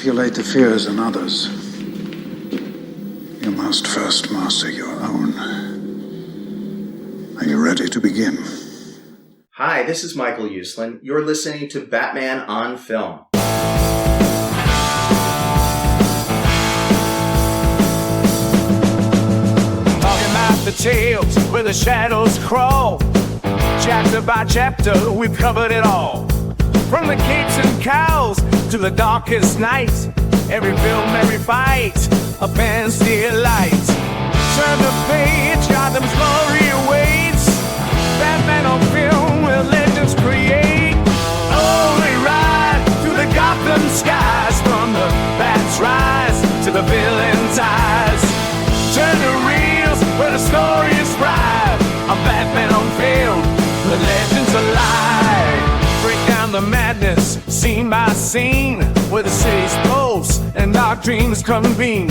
manipulate the fears in others, you must first master your own. Are you ready to begin? Hi, this is Michael Uslan. You're listening to Batman on Film. Talking about the tales where the shadows crawl. Chapter by chapter, we've covered it all. From the capes and cowls to the darkest night. Every film, every fight, a fan's delight. Turn the page, Gotham's glory awaits. Batman on film, where legends create. Oh, we ride through the Gotham skies. From the bat's rise to the villain's eyes. Turn the reels, where the story is fried. I'm Batman on film, the legends alive. Break down the madness, scene by scene, where the city's pulse and our dreams convene.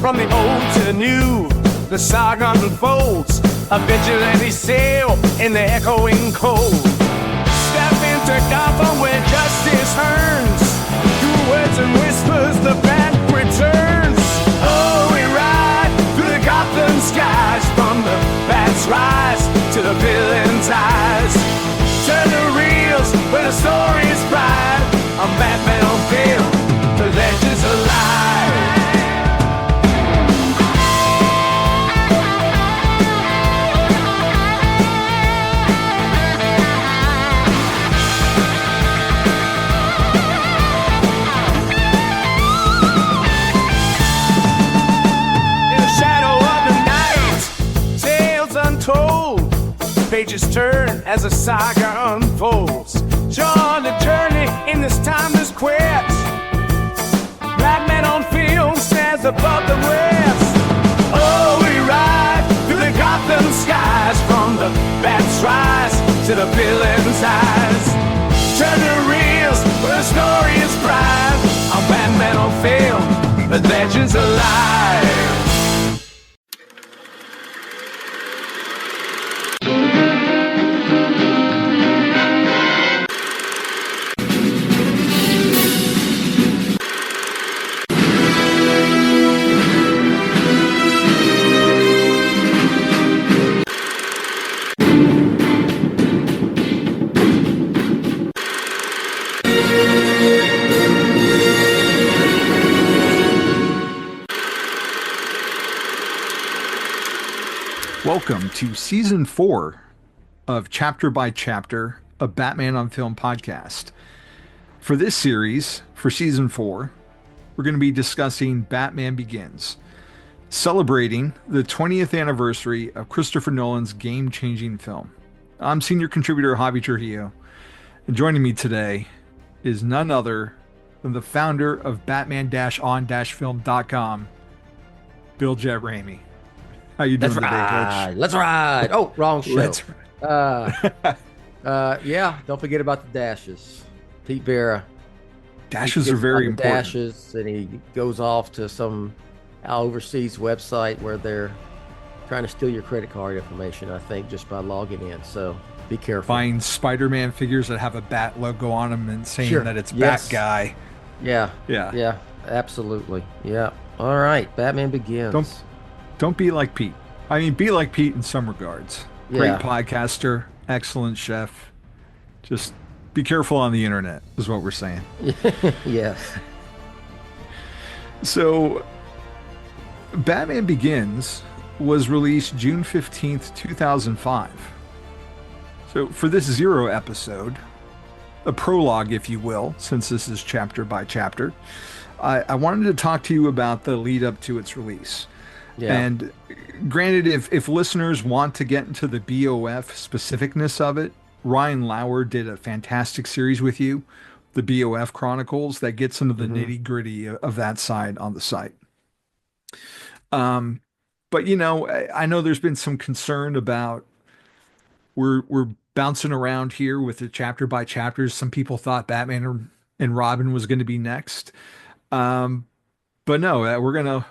From the old to the new, the saga unfolds. A vigilante sail in the echoing cold. Step into Gotham where justice turns. Through words and whispers, the bat returns. Oh, we ride through the Gotham skies. From the bat's rise to the villain's eyes. Turn the reels where the story is bright. I'm Batman on film, the legend's alive. In the shadow of the night, tales untold. Pages turn as the saga unfolds. Join the journey in this timeless quest. Batman on film stands above the rest. Oh, we ride through the Gotham skies. From the bat's rise to the villain's eyes. Turn the reels where the story is bright. I'm Batman on film, the legend's alive. Welcome to Season 4 of Chapter by Chapter, a Batman on Film podcast. For this series, for Season 4, we're going to be discussing Batman Begins, celebrating the 20th anniversary of Christopher Nolan's game-changing film. I'm senior contributor Javi Trujillo, and joining me today is none other than the founder of Batman-on-film.com, Bill Jett Ramey. How you doing today, Coach? Let's ride. Oh, wrong show. Let's Yeah, don't forget about the dashes. Pete Vera. Dashes are very important. Dashes, and he goes off to some overseas website where they're trying to steal your credit card information, I think, just by logging in. So be careful. Buying Spider-Man figures that have a bat logo on them and saying that it's Yes. Bat Guy. Yeah, absolutely. Yeah. All right, Batman Begins. Don't be like Pete. I mean, be like Pete in some regards. Great Yeah. podcaster, excellent chef. Just be careful on the internet, is what we're saying. Yes. So, Batman Begins was released June 15th, 2005. So, for this Zero episode, a prologue, if you will, since this is chapter by chapter, I wanted to talk to you about the lead up to its release. Yeah. And granted, if listeners want to get into the BOF specificness of it, Ryan Lauer did a fantastic series with you, the BOF Chronicles, that gets into the nitty gritty of that side on the site. But you know, I know there's been some concern about we're bouncing around here with the chapter by chapters. Some people thought Batman and Robin was going to be next. But no,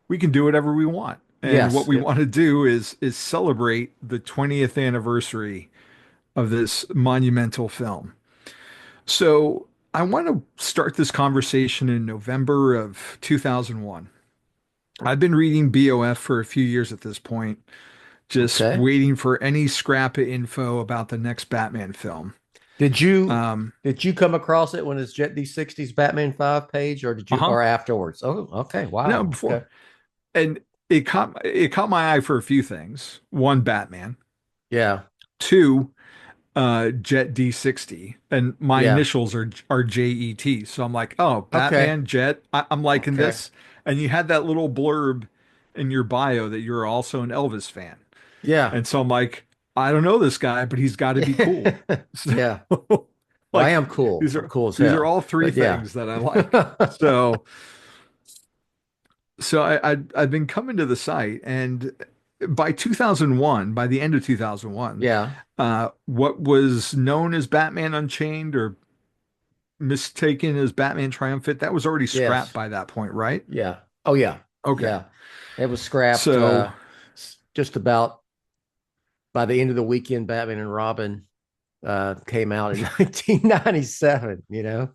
we can do whatever we want. And what we want to do is celebrate the 20th anniversary of this monumental film. So I want to start this conversation in November of 2001. I've been reading BOF for a few years at this point, just Okay. waiting for any scrap of info about the next Batman film. Did you Um, did you come across it when it's Jet D60's Batman 5 page, or did you uh-huh. or afterwards? Oh, okay. No, Wow. before. Okay. And it caught my eye for a few things. One, Batman. Yeah. Two, Jet D60, and my Yeah. initials are JET. So I'm like, oh, Okay. Batman, Jet. I'm liking Okay. this. And you had that little blurb in your bio that you're also an Elvis fan. Yeah. And so I'm like, I don't know this guy, but he's got to be cool. So, Yeah. Well, I like am cool. these I'm are cool as these are hell. all three But yeah. things that I like. So I've been coming to the site, and by 2001, by the end of 2001, Yeah. what was known as Batman Unchained or mistaken as Batman Triumphant, that was already scrapped Yes. by that point, right? Yeah. Oh yeah. Okay. Yeah. It was scrapped So, just about by the end of the weekend. Batman and Robin came out in 1997, you know?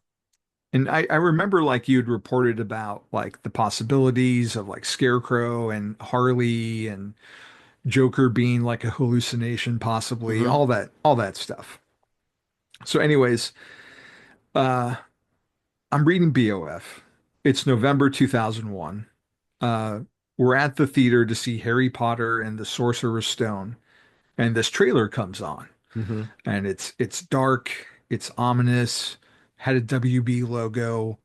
and I remember like you'd reported about like the possibilities of like Scarecrow and Harley and Joker being like a hallucination, possibly, Hmm. all that stuff. So, anyways, uh, I'm reading BOF. It's November 2001. Uh, we're at the theater to see Harry Potter and the Sorcerer's Stone, and this trailer comes on, Hmm. and it's dark, it's ominous, had a WB logo.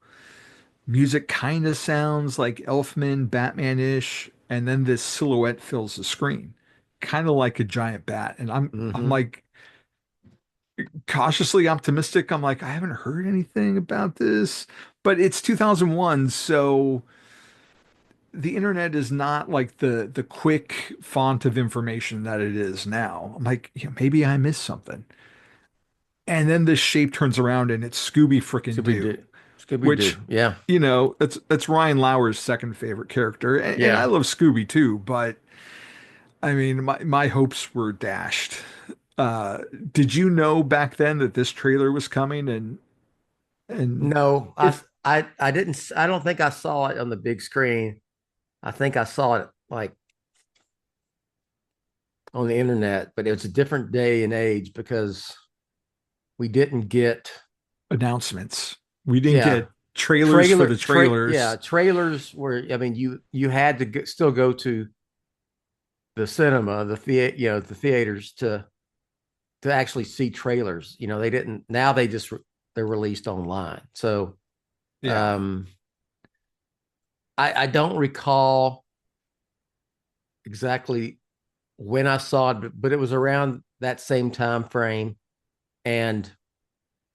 Music kind of sounds like Elfman, Batman-ish, and then this silhouette fills the screen, kind of like a giant bat. And I'm Hmm. like cautiously optimistic. I'm like, I haven't heard anything about this, but it's 2001, so the internet is not like the quick font of information that it is now. I'm like, yeah, maybe I missed something. And then this shape turns around and it's Scooby frickin' Scooby Doo, Doo. Scooby which, Doo. Yeah. that's Ryan Lauer's second favorite character. And I Yeah. love Scooby too, but I mean, my hopes were dashed. Uh, did you know back then that this trailer was coming? And No, if I didn't. I don't think I saw it on the big screen. I think I saw it like on the internet, but it was a different day and age because we didn't get, announcements, we didn't yeah, get trailers for the yeah, trailers. trailers were, I mean, you had to still go to the cinema, the theaters to actually see trailers. You know, they didn't, now they're released online. So, Yeah. um, I don't recall exactly when I saw it, but it was around that same time frame, and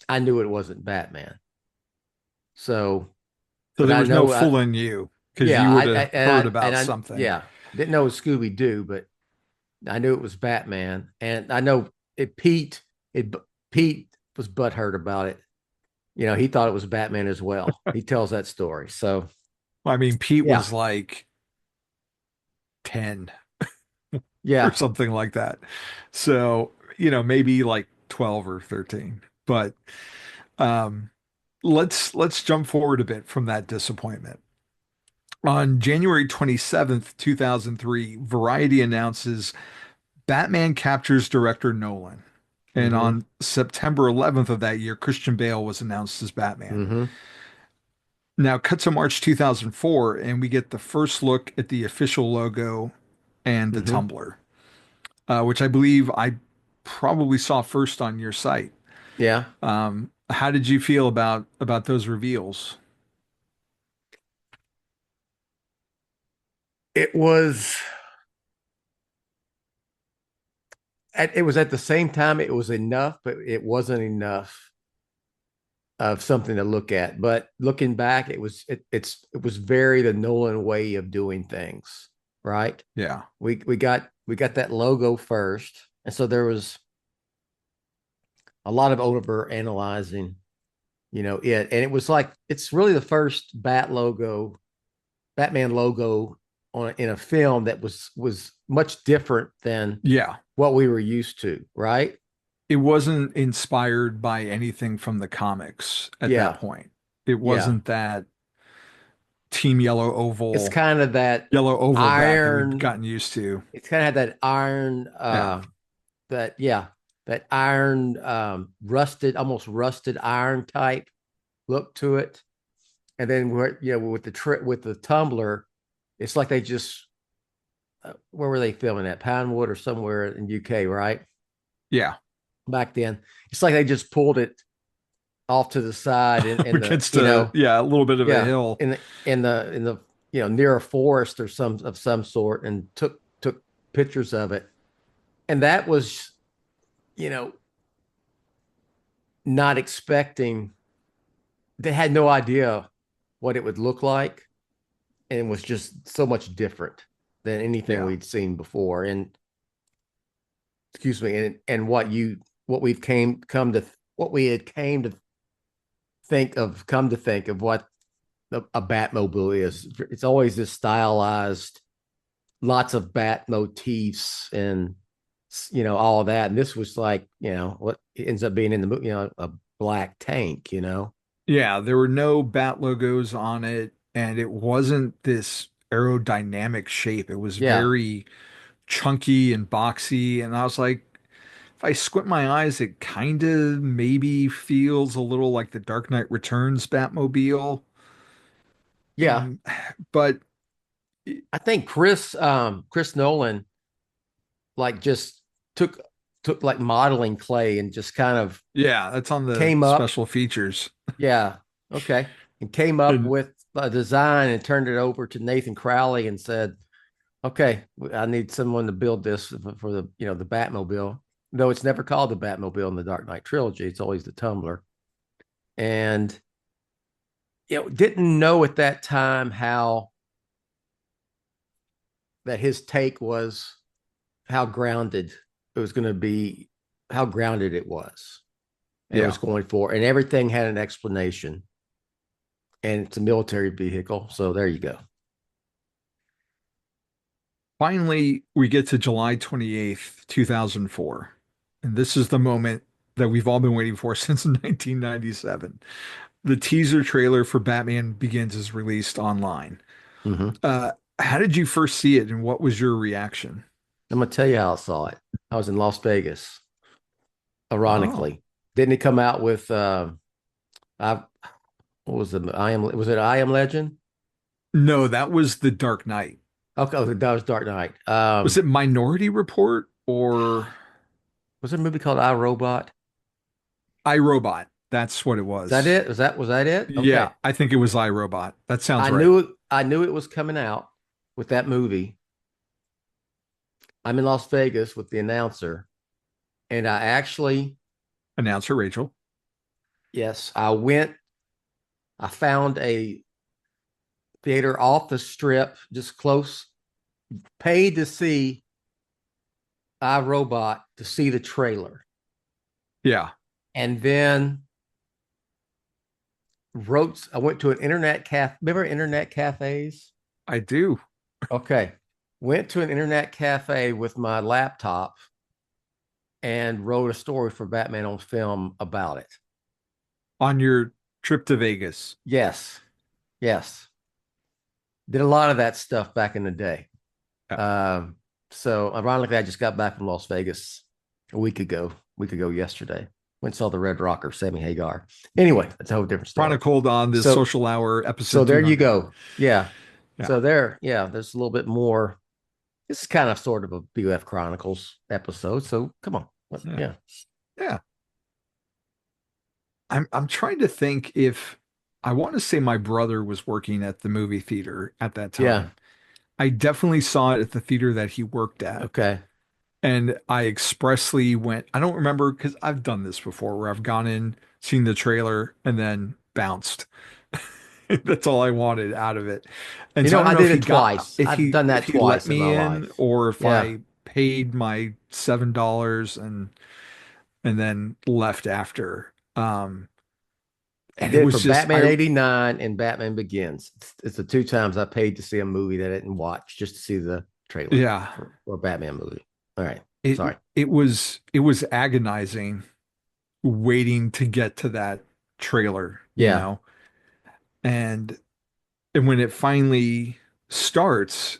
I knew it wasn't Batman. So, So but there I was no know, fooling you because yeah, you would have heard about I, something. yeah, didn't know it was Scooby Doo, but I knew it was Batman, and I know it. Pete was butthurt about it. You know, he thought it was Batman as well. He tells that story. So, I mean, Pete yeah, was like 10 or yeah, something like that. So, maybe like 12 or 13. But um, let's jump forward a bit from that disappointment. On January 27th, 2003, Variety announces Batman captures director Nolan. And mm-hmm, on September 11th of that year, Christian Bale was announced as Batman. mm-hmm, Now, cut to March 2004, and we get the first look at the official logo and the mm-hmm. Tumblr, which I believe I probably saw first on your site. Yeah. How did you feel about those reveals? It was. It was at the same time. It was enough, but it wasn't enough of something to look at. But looking back, it was very the Nolan way of doing things. Right. Yeah. We got that logo first, and so there was a lot of over analyzing, and it was like it's really the first Batman logo in a film that was much different than Yeah. what we were used to, right? it wasn't inspired by anything from the comics at that Yeah. point. It Yeah. wasn't that Team Yellow It's Oval, kind of that Yellow Oval bat that we've iron. gotten used to. It's kind of that iron, Yeah. that iron, rusted, almost rusted iron type look to it. And then with the tumbler, it's like they just where were they filming at? Pinewood or somewhere in UK, right? Yeah. Back then, it's like they just pulled it off to the side in the Against a little bit of a yeah hill. in the near a forest or some sort, and took pictures of it. And that was, you know, not expecting. They had no idea what it would look like, and it was just so much different than anything Yeah. we'd seen before. And excuse me, and what we had come to think of what a Batmobile is. It's always this stylized, lots of bat motifs and all of that. And this was like, what ends up being in the movie, a black tank. Yeah, there were no bat logos on it, and it wasn't this aerodynamic shape. It was Yeah, very chunky and boxy. And I was like, if I squint my eyes, it kind of maybe feels a little like the Dark Knight Returns Batmobile. yeah. But I think Chris Nolan like just took like modeling clay and just kind of yeah, that's on the came up. special features. Yeah, okay, and came up And with a design and turned it over to Nathan Crowley and said, "Okay, I need someone to build this for the Batmobile." Though it's never called the Batmobile in the Dark Knight trilogy, it's always the Tumbler. And didn't know at that time how that his take was, how grounded it was going to be, how grounded it was. And it was going for, and everything had an explanation. And it's a military vehicle. So there you go. finally, we get to July 28th, 2004. And this is the moment that we've all been waiting for since 1997. The teaser trailer for Batman Begins is released online. Mm-hmm. How did you first see it, and what was your reaction? I'm going to tell you how I saw it. I was in Las Vegas, ironically. Oh. Didn't it come out with, what was was it I Am Legend? No, that was The Dark Knight. Okay, that was Dark Knight. Was it Minority Report or was there a movie called I, Robot? iRobot? That's what it was. Is that it? Was that it? Okay. Yeah, I think it was iRobot. That sounds right. I knew it was coming out with that movie. I'm in Las Vegas with the announcer, and I actually, Announcer Rachel. yes, I found a theater off the strip, just close, paid to see iRobot to see the trailer. Yeah. And then I went to an internet cafe. Remember internet cafes? I do. Okay. Went to an internet cafe with my laptop and wrote a story for Batman on Film about it. On your trip to Vegas. Yes. Yes. Did a lot of that stuff back in the day. Yeah. So ironically, I just got back from Las Vegas a week ago yesterday. Went and saw the Red Rocker, Sammy Hagar. Anyway, that's a whole different story. Chronicled on this Social Hour episode. So there you go. Yeah. Yeah. So there's a little bit more. This is kind of sort of a BUF Chronicles episode. So come on. Yeah. Yeah. I'm trying to think if I want to say my brother was working at the movie theater at that time. Yeah. I definitely saw it at the theater that he worked at. Okay. And I expressly went, I don't remember because I've done this before where I've gone in, seen the trailer, and then bounced. That's all I wanted out of it. And so I did it twice. I've done that twice let me in, life. or if I paid my $7 and then left after. And it was for just Batman 89 and Batman Begins. It's the two times I paid to see a movie that I didn't watch just to see the trailer. Yeah. For a Batman movie. All right. it Sorry. it was agonizing waiting to get to that trailer, Yeah. and when it finally starts,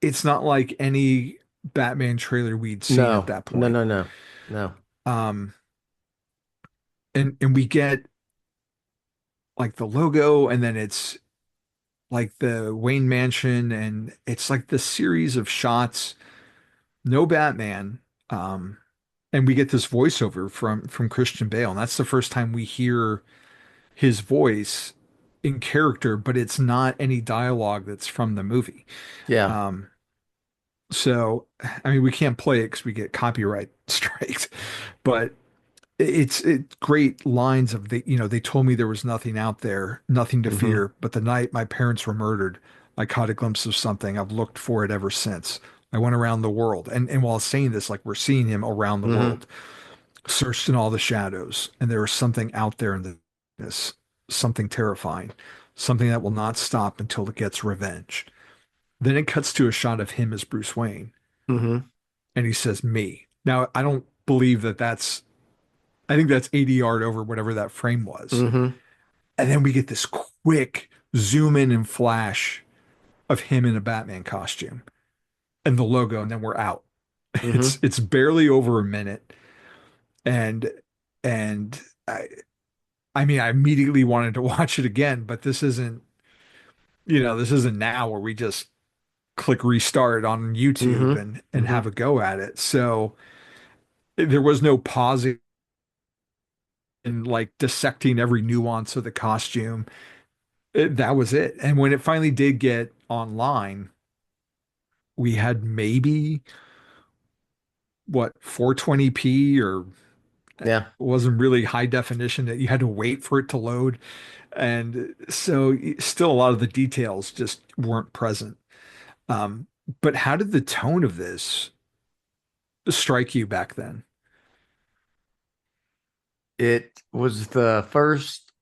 it's not like any Batman trailer we'd seen at No, that no, point. no, no, no. Um, and we get like the logo, and then it's like the Wayne Mansion, and it's like the series of shots, no Batman. Um, and we get this voiceover from Christian Bale, and that's the first time we hear his voice in character, but it's not any dialogue that's from the movie. Yeah. Um, so I mean, we can't play it because we get copyright strikes, but it's great lines of they told me there was nothing out there, nothing to Hmm. fear, but the night my parents were murdered, I caught a glimpse of something. I've looked for it ever since. I went around the world, and while saying this, like we're seeing him around the Hmm. world, searched in all the shadows, and there was something out there in the darkness, something terrifying, something that will not stop until it gets revenge. Then it cuts to a shot of him as Bruce Wayne, Hmm. and he says, "Me." Now, I don't believe that that's I think that's 80 yard over whatever that frame was. Hmm. And then we get this quick zoom in and flash of him in a Batman costume and the logo, and then we're out. Hmm. It's barely over a minute. And and I mean I immediately wanted to watch it again, but this isn't now where we just click restart on YouTube Hmm. and Hmm. have a go at it. So there was no pausing and like dissecting every nuance of the costume. That was it. And when it finally did get online, we had maybe what 420p, or it Yeah. wasn't really high definition, that you had to wait for it to load. And so still a lot of the details just weren't present. Um, but how did the tone of this strike you back then? It was the first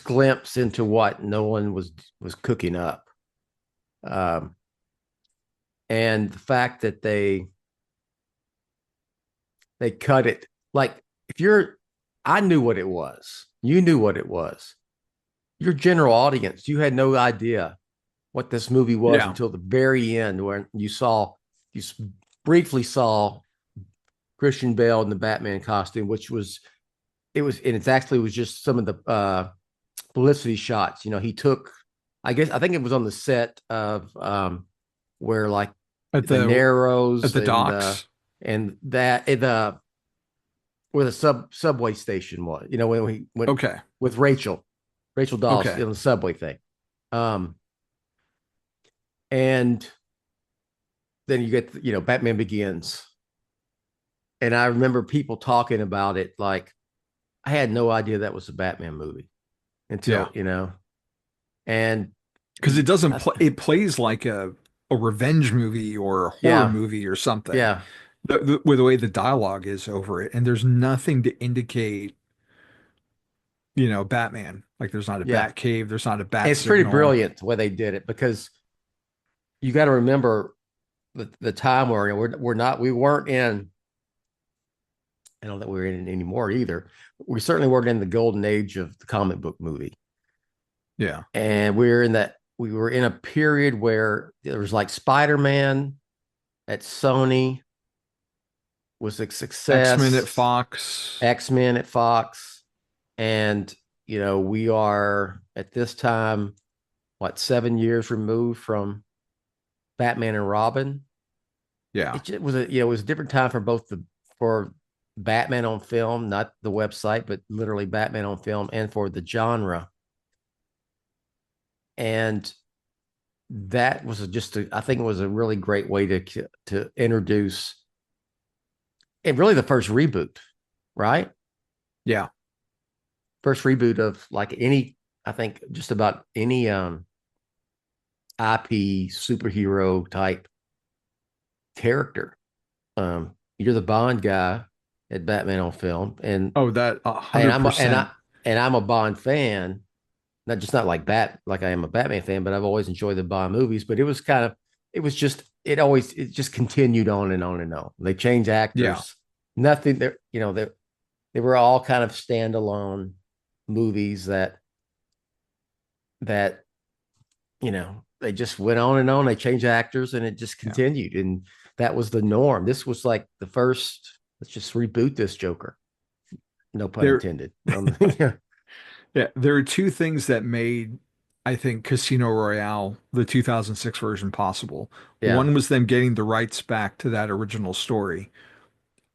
glimpse into what Nolan was cooking up. Um, and the fact that they cut it, like, if you're I knew what it was. You knew what it was. Your general audience, you had no idea what this movie was Yeah. until the very end, when you briefly saw Christian Bale in the Batman costume, which was it was and it's actually was just some of the publicity shots. He took, I think it was on the set of where, like, At the the at Narrows the docks. and that the where the subway station was. When we went Okay. with Rachel Dawes Okay. in the subway thing. Um, and then you get Batman Begins, and I remember people talking about it like I had no idea that was a Batman movie Yeah. until and Because it doesn't I, play, it plays like a revenge movie or a horror yeah, movie or something. yeah, With the way the dialogue is over it, and there's nothing to indicate, Batman. Like there's not a yeah. bat cave, there's not a bat It's pretty signal. brilliant the way they did it, because you got to remember the time we weren't in. I don't think we're in it anymore either. We certainly weren't in the golden age of the comic book movie, Yeah. and we were in a period where there was like Spider-Man at Sony was a X-Men at success, Fox. X-Men at Fox, and we are at this time, what, 7 years removed from Batman and Robin. Yeah. It was it was a different time for for Batman on film, not the website, but literally Batman on film, and for the genre. And that was I think it was a really great way to introduce, and really the first reboot, right? Yeah. First reboot of, like, I think just about any IP superhero type character. You're the Bond guy at Batman on film, and Oh, that and I'm a, 100%. and I'm a Bond fan, not like I am a Batman fan, but I've always enjoyed the Bond movies. But it was kind of it just continued on and on and on. They changed Yeah. actors. Nothing there, they were all kind of standalone movies that they just went on and on. They changed actors and it just continued. And that was the norm. This was like the first, let's just reboot this Joker. No pun intended. Yeah. There are two things that made, I think, Casino Royale, the 2006 version, possible. Yeah. One was them getting the rights back to that original story,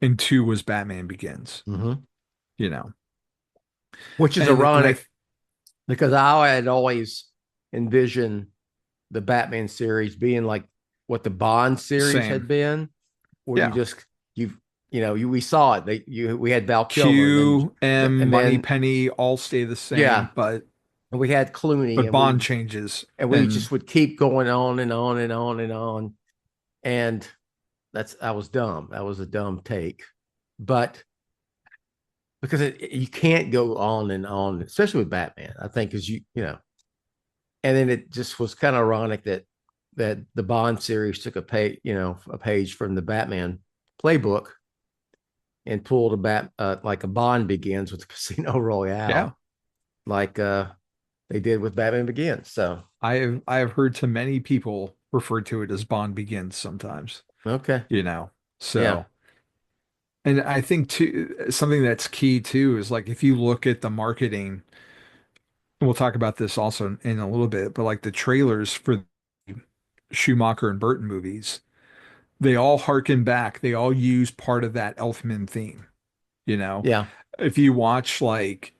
and two was Batman Begins. Mm-hmm. You know, Which is ironic because I had always envisioned the Batman series being like what the Bond series had been, where we saw it. We had Val Kilmer, Q, and M, Money Penny all stay the same, but we had Clooney, but Bond changes, and we just would keep going on and on and on and on, and I was dumb. That was a dumb take, but because you can't go on and on, especially with Batman, I think, because and then it just was kind of ironic that the Bond series took a page from the Batman playbook and pulled like a Bond Begins with Casino Royale, like they did with Batman Begins. So I have heard to many people refer to it as Bond Begins sometimes. Okay, so. Yeah. And I think too, something that's key too is like if you look at the marketing, and we'll talk about this also in a little bit, but like the trailers for Schumacher and Burton movies, they all harken back. They all use part of that Elfman theme. Yeah. If you watch like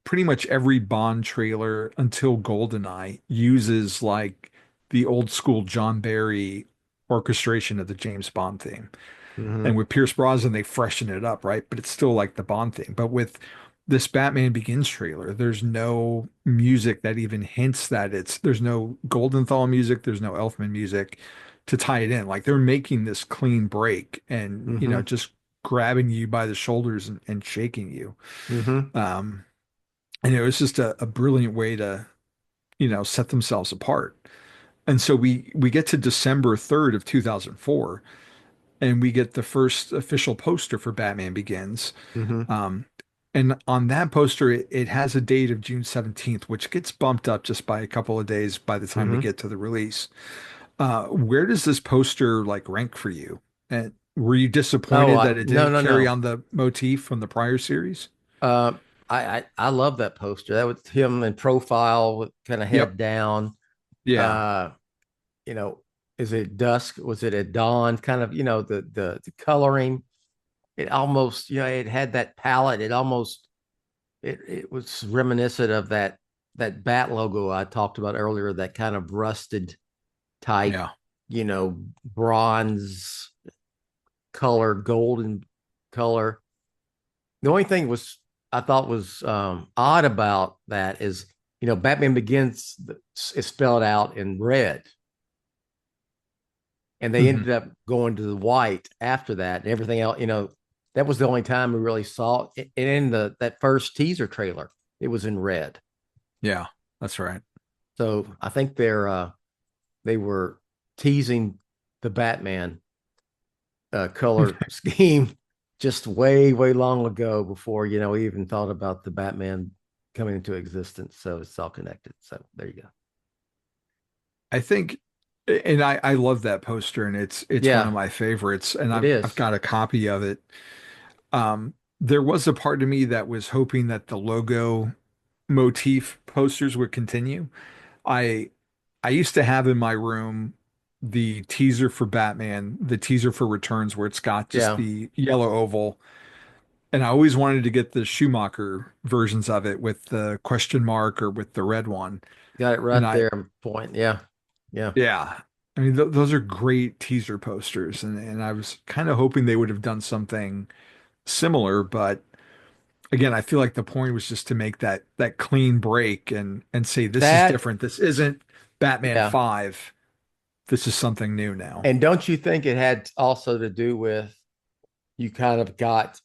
pretty much every Bond trailer until GoldenEye uses like the old school John Barry orchestration of the James Bond theme. Mm-hmm. And with Pierce Brosnan, they freshen it up, right? But it's still like the Bond thing. But with this Batman Begins trailer, there's no music that even hints that there's no Goldenthal music, there's no Elfman music to tie it in. Like they're making this clean break and, just grabbing you by the shoulders and shaking you. Mm-hmm. And it was just a brilliant way to, set themselves apart. And so we get to December 3rd of 2004 and we get the first official poster for Batman Begins. Mm-hmm. And on that poster, it has a date of June 17th, which gets bumped up just by a couple of days by the time we get to the release. Where does this poster like rank for you? And were you disappointed that it didn't carry on the motif from the prior series? I love that poster. That was him in profile with kind of head down. Yeah. Is it dusk? Was it at dawn? Kind of, the coloring. It almost, it had that palette. It was reminiscent of that bat logo I talked about earlier, that kind of rusted type, bronze color, golden color. The only thing I thought was odd about that is, Batman Begins is spelled out in red. And they ended up going to the white after that, and everything else, that was the only time we really saw it. And in that first teaser trailer, it was in red. Yeah, that's right. So I think they were teasing the Batman color scheme just way, way long ago before, we even thought about the Batman coming into existence. So it's all connected. So there you go. I think, and I love that poster, and it's one of my favorites, and I've got a copy of it. There was a part of me that was hoping that the logo motif posters would continue. I used to have in my room the teaser for Batman, the teaser for Returns, where it's got just the yellow oval. And I always wanted to get the Schumacher versions of it with the question mark or with the red one. Got it right there. Point. Yeah. Yeah. Yeah. I mean, those are great teaser posters. And I was kind of hoping they would have done something similar. But again, I feel like the point was just to make that clean break and say, this is different. This isn't Batman 5. This is something new now. And don't you think it had also to do with, you kind of got,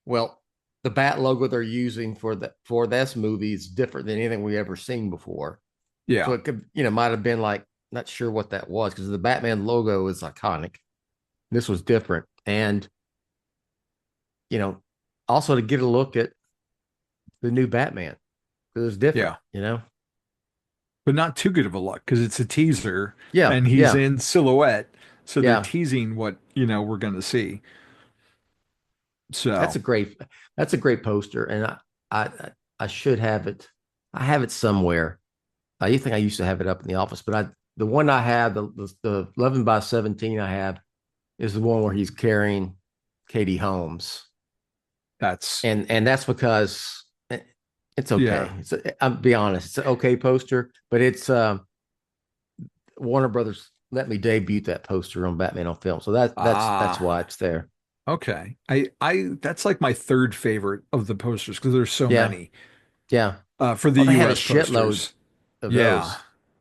well, the Bat logo they're using for this movie is different than anything we've ever seen before. Yeah. So it could, might have been like not sure what that was because the Batman logo is iconic. This was different. And, you know, also to get a look at the new Batman. It was different, Yeah. you know? But not too good of a look because it's a teaser Yeah. and he's Yeah. in silhouette. So they're Yeah. teasing what, we're going to see. That's So, a great poster. And I, I should have it. I have it somewhere. You think I used to have it up in the office, but the one I have, the 11 by 17 I have is the one where he's carrying Katie Holmes. that's, And that's because it's okay. yeah. I'll be honest, it's an okay poster, but it's Warner Brothers let me debut that poster on Batman on film. So that's Ah, why it's there. okay. That's like my third favorite of the posters because there's so Yeah. many Yeah. for the Oh, they had a US shitload posters. of Yeah. those.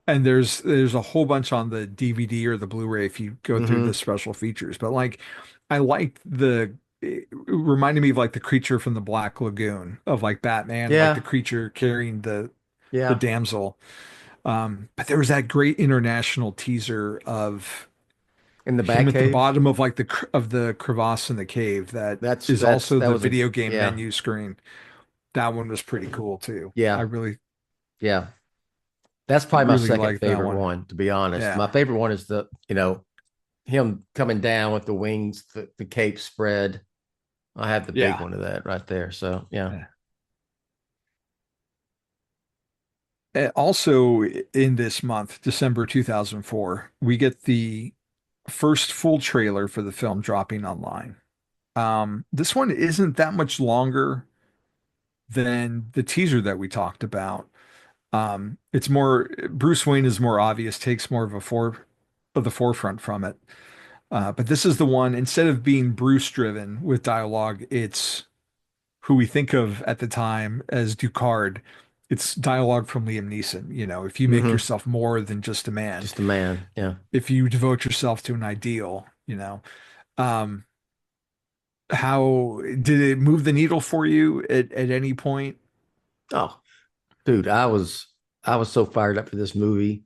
And there's a whole bunch on the DVD or the Blu-ray if you go through the Mm-hmm. special features. But like I liked it reminded me of like the creature from the Black Lagoon of like Batman, like the Yeah. creature carrying the Yeah. damsel. But there was that great international teaser of In the him at the Batcave. bottom of like of the crevasse in the cave that is also That the was a video game yeah. menu screen. That one was pretty cool too. I Yeah. really, Yeah. That's probably my really second like that favorite one. one, to be honest. My Yeah. favorite one is him coming down with the wings, the cape spread. I have the big Yeah. one of that right there. So yeah. Yeah. Also, in this month, December 2004, we get the first full trailer for the film dropping online. This one isn't that much longer than the teaser that we talked about. It's more Bruce Wayne is more obvious, takes more of the forefront from it. But this is the one, instead of being Bruce driven with dialogue, it's who we think of at the time as Ducard. It's dialogue from Liam Neeson. If you make Mm-hmm. yourself more than just a man, Just a man. Yeah. if you devote yourself to an ideal. Um, how did it move the needle for you at any point? Oh, dude, I was so fired up for this movie.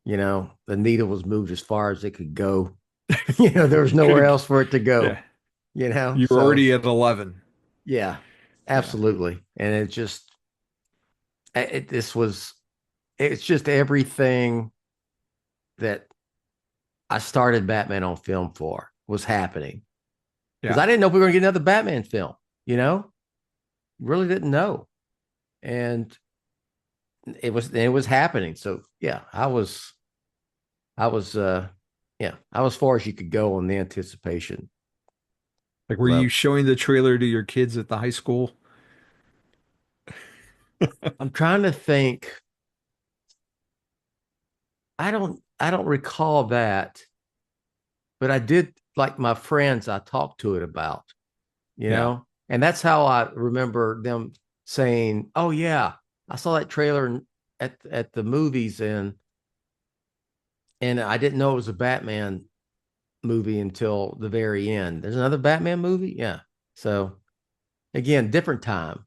The needle was moved as far as it could go. There was Could nowhere have, else for it to go. yeah, you're So already at 11. yeah, Yeah, absolutely. And it just it this was it's just everything that I started Batman on film for was happening. Because yeah. I didn't know if we were gonna get another Batman film, really didn't know. And it was happening. So yeah, I was as far as you could go on the anticipation Like, were you level. showing the trailer to your kids at the high school? I'm trying to think. I don't recall that, but I did like my friends I talked to it about, Yeah. and that's how I remember them saying, "Oh yeah, I saw that trailer at the movies and I didn't know it was a Batman movie until the very end. There's another Batman movie, yeah." So again, different time,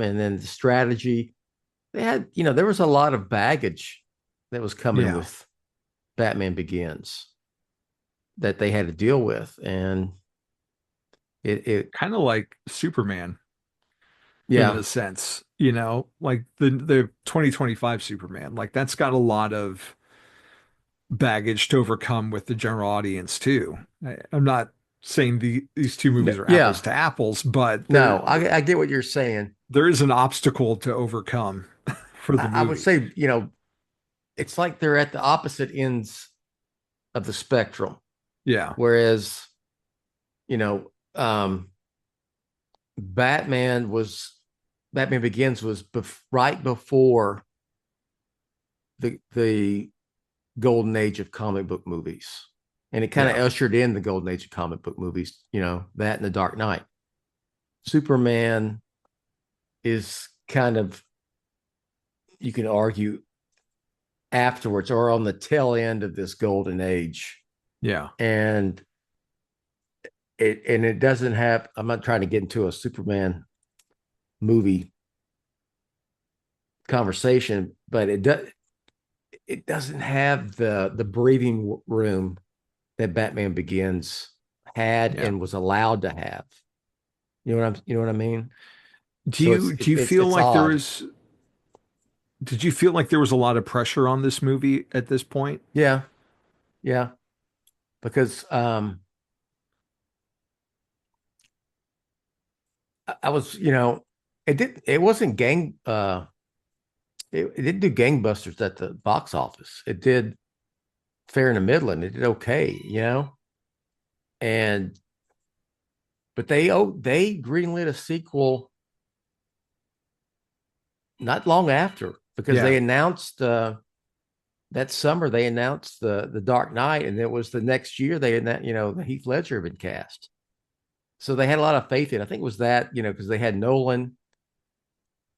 and then the strategy. They had, there was a lot of baggage that was coming Yeah. with Batman Begins that they had to deal with, and it Kind of like Superman in yeah. a sense, like the 2025 Superman. Like that's got a lot of baggage to overcome with the general audience too. I'm not saying these two movies are apples Yeah, to apples, but no, I get what you're saying. there is an obstacle to overcome for the I would movie. say, it's like they're at the opposite ends of the spectrum. Yeah. Whereas, you know, um, Batman was Batman Begins was right before the golden age of comic book movies, and it kind of Yeah. ushered in the golden age of comic book movies. That and the Dark Knight. Superman is kind of, you can argue, afterwards or on the tail end of this golden age, Yeah. and it doesn't have. I'm not trying to get into a Superman movie conversation, but it doesn't have the breathing room that Batman Begins had Yeah. and was allowed to have. You know what I mean? Do So it's you do you feel it's like there odd. was did you feel like there was a lot of pressure on this movie at this point? Yeah, yeah. Because I was, it wasn't it didn't do gangbusters at the box office. It did fair in the middle and it did okay. And but they greenlit a sequel not long after because they Yeah. announced that summer they announced the Dark Knight, and it was the next year they announced, the Heath Ledger had been cast. So they had a lot of faith in. I think it was that, because they had Nolan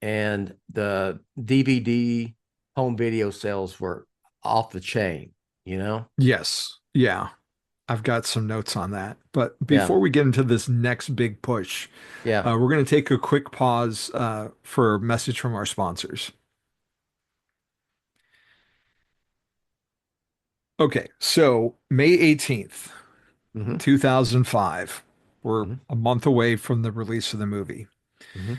and the DVD home video sales were off the chain. Yes. Yeah. I've got some notes on that. But Yeah. before we get into this next big push, Yeah. we're going to take a quick pause for a message from our sponsors. Okay, so May 18th, Hmm. 2005, we're Hmm. a month away from the release of the movie. Hmm.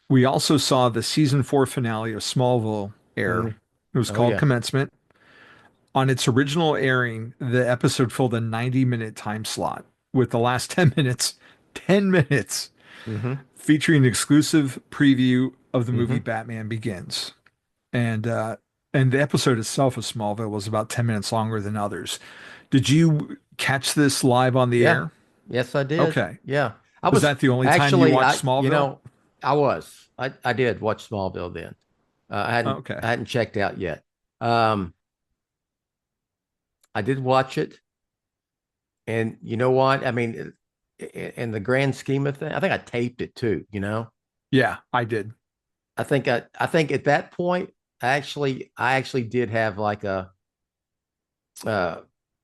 We also saw the season 4 finale of Smallville air. Hmm. It was Oh called yeah. Commencement. On its original airing, the episode filled a 90-minute time slot, with the last 10 minutes Hmm. featuring an exclusive preview of the movie Hmm. Batman Begins. And the episode itself of Smallville was about 10 minutes longer than others. Did you catch this live on the Yeah. air? Yes, I did. Okay. Yeah. I Was was that the only time you actually watched Smallville? I was. I did watch Smallville then. Okay. I hadn't checked out yet. Um, I did watch it, and you know what? I mean, in the grand scheme of things, I think I taped it too. Yeah, I did. I think at that point, I actually did have like a uh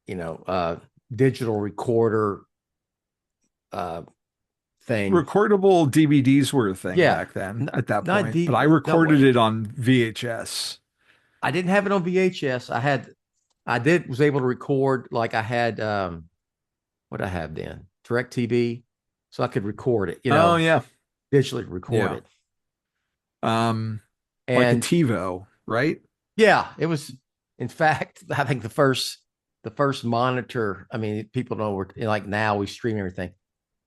you know digital recorder uh thing. Recordable DVDs were a thing Yeah. back then at that Not point, but D I no recorded wait. it on VHS. I didn't have it on VHS. I did was able to record like I had what I have then? Direct TV. So I could record it, Oh yeah. digitally record Yeah. it. Um like a And TiVo, right? yeah, it was in fact, I think the first monitor, I mean, people know we're like now we stream everything.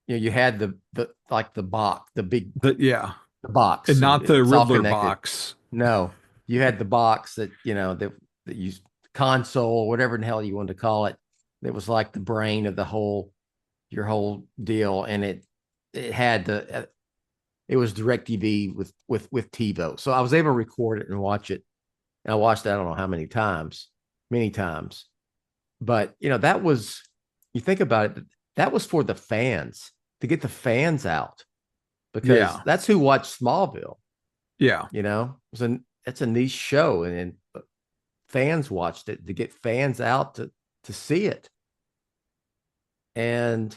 You had the like the box, the big Yeah. the And box, and not the it's all Riddler connected. box. No, you had the box that you console, whatever in the hell you wanted to call it. That was like the brain of the whole your whole deal, and it had it was DirecTV with TiVo, so I was able to record it and watch it. And I watched it, I don't know how many times, but that was you think about it, that was for the fans to get the fans out because Yeah. that's who watched Smallville. Yeah. It's a niche show, and fans watched it to get fans out to see it, and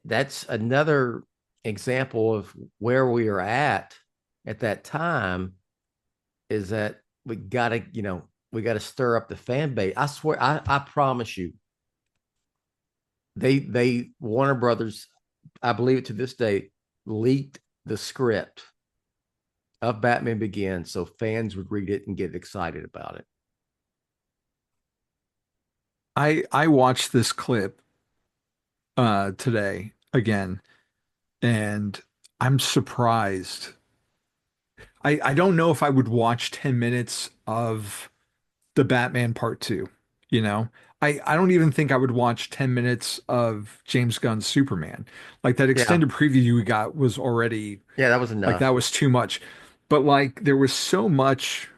that's another example of where we are at that time is that we got to stir up the fan base. I swear, I promise you, they Warner Brothers, I believe it to this day, leaked the script of Batman Begins so fans would read it and get excited about it. I watched this clip today again, and I'm surprised. I don't know if I would watch 10 minutes of the Batman Part 2, you know? I don't even think I would watch 10 minutes of James Gunn's Superman. Like that Yeah, extended preview we got was already yeah, that was like that enough. was too much. But like there was so much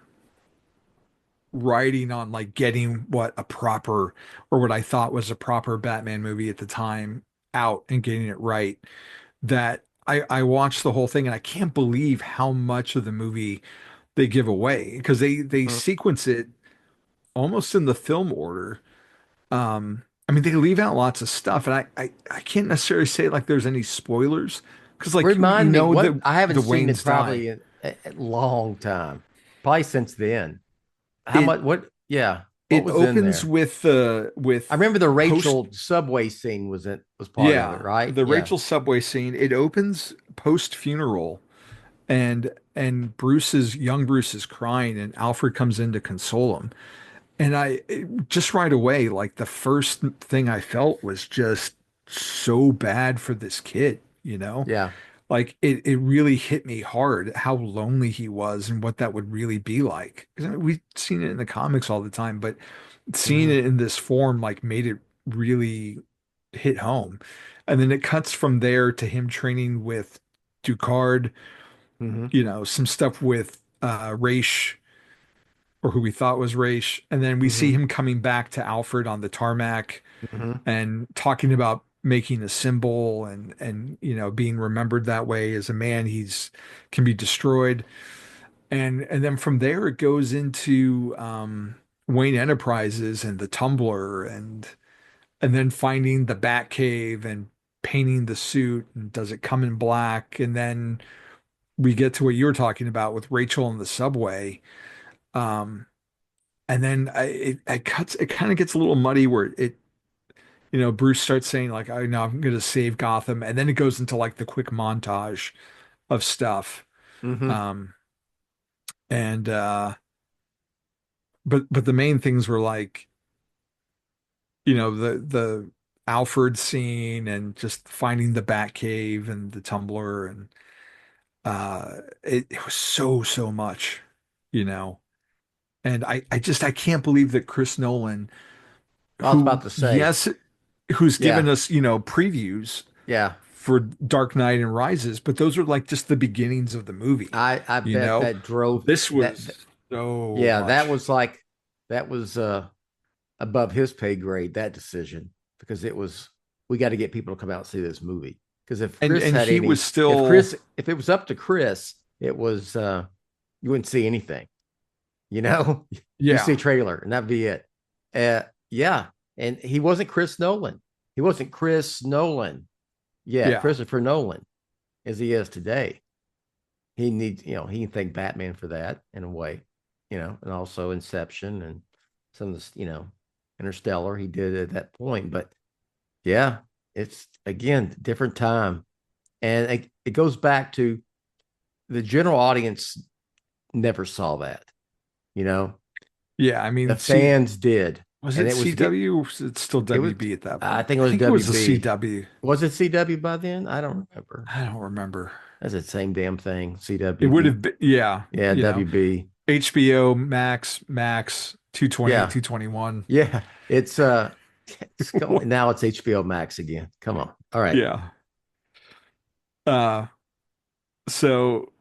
writing on like getting what a proper or what I thought was a proper Batman movie at the time out and getting it right that I watched the whole thing and I can't believe how much of the movie they give away because they Mm. sequence it almost in the film order. I mean they leave out lots of stuff and I can't necessarily say like there's any spoilers because like you Remind me know what that I haven't the seen Waynes it die. probably in a long time, probably since then. How It much? What? Yeah. What it was in opens there? with the with I remember the post Rachel subway scene was part of it, yeah, right? the Yeah. Rachel subway scene. It opens post funeral, and young Bruce is crying, and Alfred comes in to console him. And just right away, like the first thing I felt was just so bad for this kid, you know? Yeah. Like it really hit me hard how lonely he was and what that would really be like. 'Cause, I mean, we've seen it in the comics all the time, but seeing Hmm. it in this form like made it really hit home. And then it cuts from there to him training with Ducard, Hmm. some stuff with Raish, or who we thought was Raish. And then we see Hmm. him coming back to Alfred on the tarmac Hmm. and talking about making a symbol and being remembered that way as a man he's can be destroyed. And then from there it goes into Wayne Enterprises and the Tumbler and then finding the Batcave and painting the suit, and does it come in black? And then we get to what you were talking about with Rachel in the subway. Um, and then it kind of gets a little muddy where Bruce starts saying like, I know I'm going to save Gotham. And then it goes into like the quick montage of stuff. Hmm. Um, and, but the main things were like, the Alfred scene and just finding the Batcave and the Tumbler. And, it was so much, you know, and I can't believe that Chris Nolan, I was about to say, who's given yeah, us, previews yeah. for Dark Knight and Rises, but those are like just the beginnings of the movie. I You bet know, that drove this that. was so Yeah, much. that was above his pay grade, that decision, because it was, we got to get people to come out and see this movie. Because if And Chris and had he was any, still, if it was up to Chris, it was you wouldn't see anything, you know. You see yeah, a trailer and that'd be it. Yeah. And he wasn't Chris Nolan. He wasn't Chris Nolan yet, yeah. Christopher Nolan, as he is today. He needs, he can thank Batman for that in a way, and also Inception and some of this, Interstellar he did at that point. But yeah, it's again different time, and it goes back to the general audience never saw that, you know. Yeah, I The mean, fans did, was and it CW or was it still it was, WB at that I point? think it I was think it was the WB. CW. Was it CW by then? I don't remember. I don't remember. That's the same damn thing. It would CWB. have been, yeah, Yeah, WB. HBO Max 220, Yeah. 221. Yeah, it's going now. It's HBO Max again. Come on. All right. Yeah. Uh, so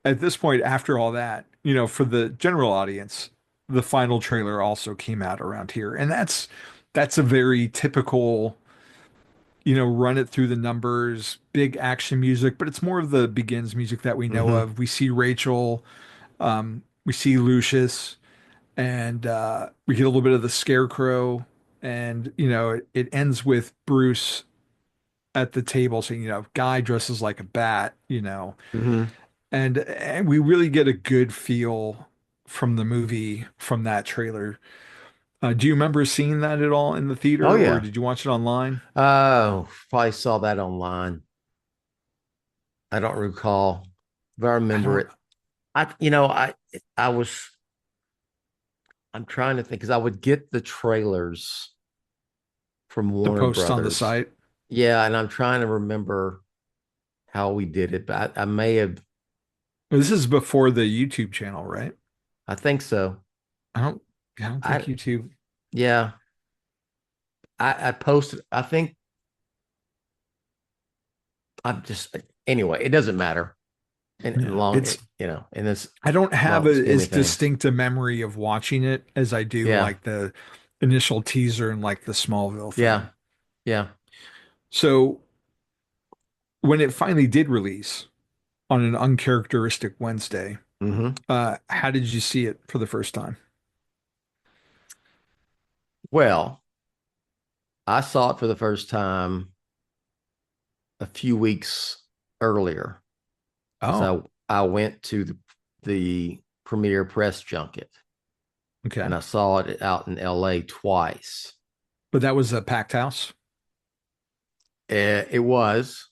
at this point, after all that, for the general audience, the final trailer also came out around here. And that's a very typical, run it through the numbers, big action music, but it's more of the begins music that we know Mm-hmm. of. We see Rachel, we see Lucius, and we get a little bit of the Scarecrow. And, it ends with Bruce at the table saying, guy dresses like a bat, Mm-hmm. and we really get a good feel from the movie from that trailer. Do you remember seeing that at all in the Oh theater, or yeah. did you watch it online? Oh, probably saw that online. I don't recall, but I I remember don't. it. I was. I'm trying to think because I would get the trailers from The Warner posts on the Brothers. site. Yeah, and I'm trying to remember how we did it, but I may have. This is before the YouTube channel, right? I think so. I don't. I don't think I YouTube. Yeah. I posted. I think I'm just anyway. It doesn't matter. And Yeah, long, it's. in this I don't have long scheme as of things. distinct a memory of watching it as I do Yeah, like the initial teaser and like the Smallville yeah, thing. yeah. So when it finally did release on an uncharacteristic Wednesday, Hmm. how did you see it for the first time? Well, I saw it for the first time a few weeks earlier because Oh, I went to the premiere press junket, Okay. and I saw it out in LA twice. But that was a packed house? It was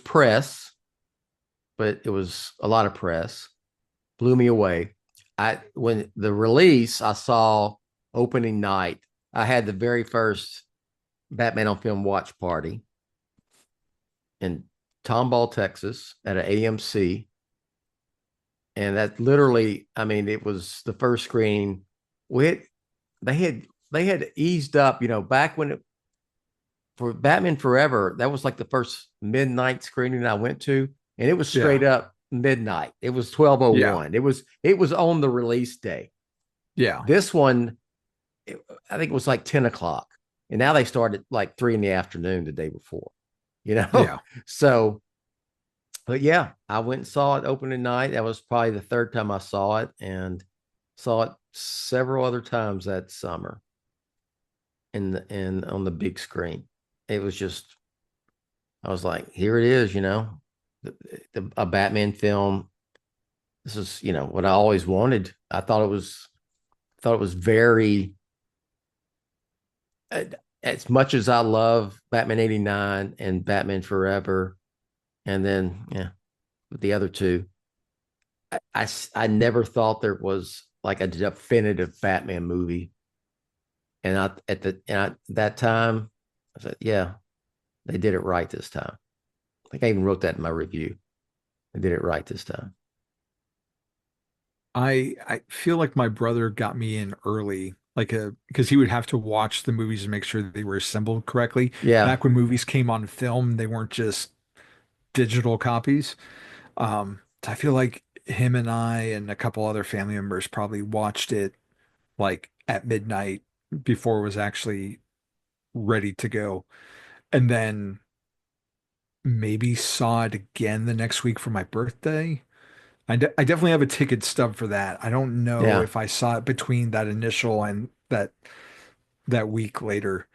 press, but it was a lot of press. Blew me away. When the release, I saw opening night. I had the very first Batman on Film watch party in Tomball, Texas, at an AMC, and that literally, I mean, it was the first screen. They had eased up, back when for Batman Forever, that was like the first midnight screening I went to, and it was straight up midnight. It was 12:01. Yeah. It was on the release day. Yeah. This one, I think it was like 10 o'clock, and now they started like 3 p.m. the day before. Yeah. So, but yeah, I went and saw it opening night. That was probably the third time I saw it, and saw it several other times that summer on the big screen. It was just, I was like, here it is, a Batman film. This is, what I always wanted. I thought it was very, as much as I love Batman 89 and Batman Forever, and then, with the other two, I never thought there was like a definitive Batman movie. And at that time, I said, yeah, they did it right this time. I think I even wrote that in my review. They did it right this time. I feel like my brother got me in early, because he would have to watch the movies and make sure that they were assembled correctly. Yeah. Back when movies came on film, they weren't just digital copies. I feel like him and I and a couple other family members probably watched it like at midnight before it was actually ready to go. And then maybe saw it again the next week for my birthday. I definitely have a ticket stub for that. I don't know if I saw it between that initial and that week later.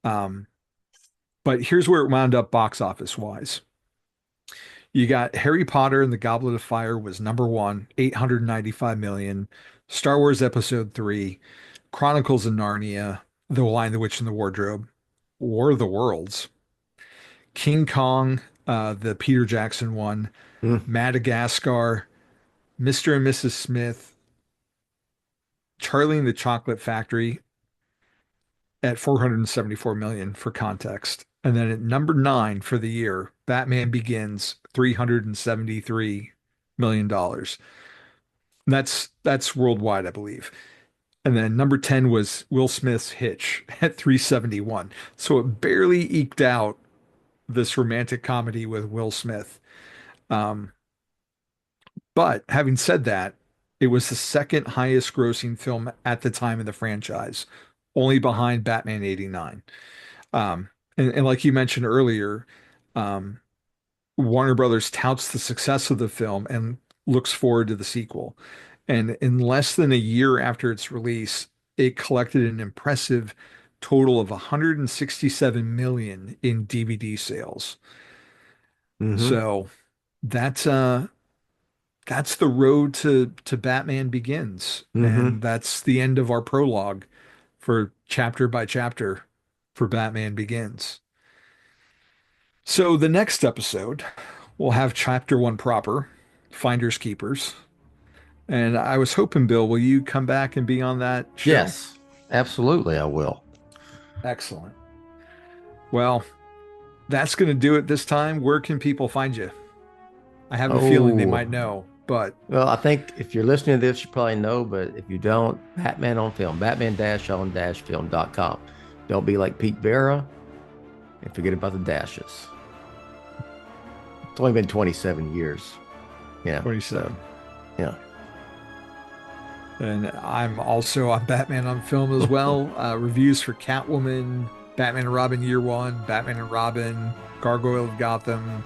But here's where it wound up box office wise. You got Harry Potter and the Goblet of Fire was number one, 895 million. Star Wars Episode 3, Chronicles of Narnia, The Lion, the Witch, and the Wardrobe, War of the Worlds, King Kong, the Peter Jackson one, Madagascar, Mr. and Mrs. Smith, Charlie and the Chocolate Factory at 474 million for context. And then at number 9 for the year, Batman Begins, $373 million. That's worldwide, I believe. And then number 10 was Will Smith's Hitch at 371. So it barely eked out this romantic comedy with Will Smith. But having said that, it was the second highest grossing film at the time of the franchise, only behind Batman 89. And like you mentioned earlier, Warner Brothers touts the success of the film and looks forward to the sequel. And in less than a year after its release, it collected an impressive total of 167 million in DVD sales. So that's the road to Batman Begins. And that's the end of our prologue for chapter by chapter for Batman Begins. So the next episode, we'll have chapter 1 proper, Finders Keepers. And I was hoping, Bill, will you come back and be on that show? Yes, absolutely, I will. Excellent. Well, that's going to do it this time. Where can people find you? I have a feeling they might know, but... Well, I think if you're listening to this, you probably know, but if you don't, Batman on Film, batman-on-film.com. Don't be like Pete Vera and forget about the dashes. It's only been 27 years. Yeah. 27. So, yeah. And I'm also on Batman on Film as well. Reviews for Catwoman, Batman and Robin Year One, Batman and Robin, Gargoyle of Gotham,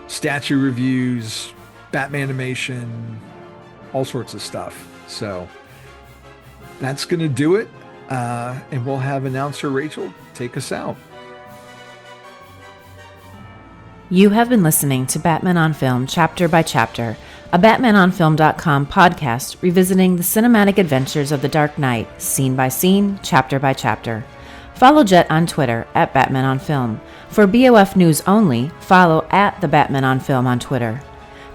statue reviews, Batman animation, all sorts of stuff. So that's going to do it. And we'll have announcer Rachel take us out. You have been listening to Batman on Film Chapter by Chapter, a BatmanOnFilm.com podcast revisiting the cinematic adventures of the Dark Knight, scene by scene, chapter by chapter. Follow Jett on Twitter at BatmanOnFilm. For BOF news only, follow at the Batman on Film on Twitter.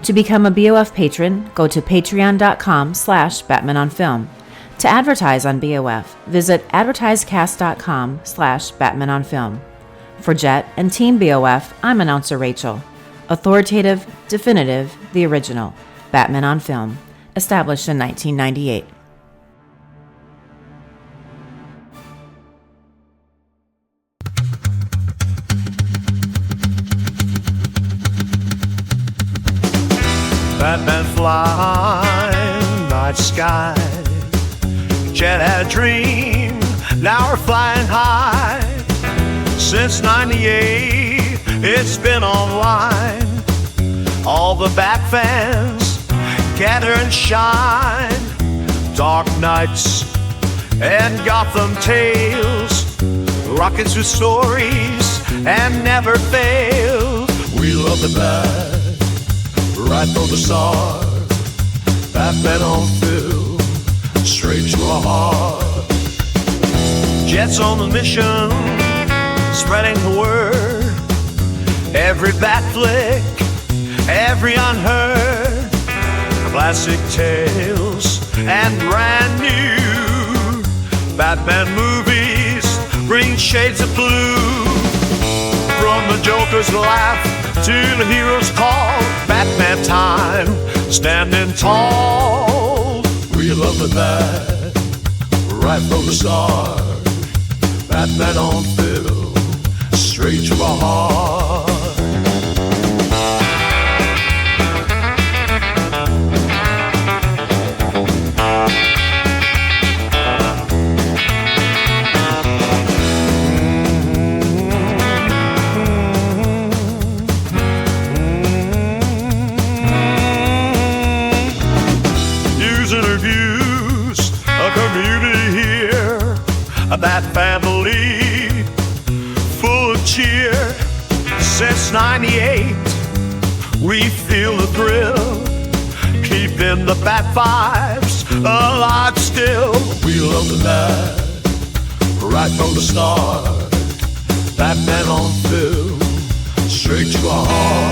To become a BOF patron, go to patreon.com/BatmanOnFilm. To advertise on BOF, visit advertisecast.com/BatmanOnFilm. For Jett and Team BOF, I'm announcer Rachel. Authoritative, definitive, the original. Batman on Film. Established in 1998. Batman flying night sky. Jett had a dream, now we're flying high. Since 98, it's been online. All the Bat fans gather and shine. Dark Knights and Gotham tales, rockets with stories and never fail. We love the Bat, right from the start. Batman on film, straight to our heart. Jett's on the mission, spreading the word. Every bat flick, every unheard, classic tales and brand new Batman movies bring shades of blue. From the Joker's laugh to the hero's call, Batman time, standing tall. We love the Bat, right from the start. Batman on film, straight to our heart. That family full of cheer. Since 98, we feel the thrill, keeping the Bat vibes alive still. We love the Bat, right from the start. Batman on film, straight to our heart.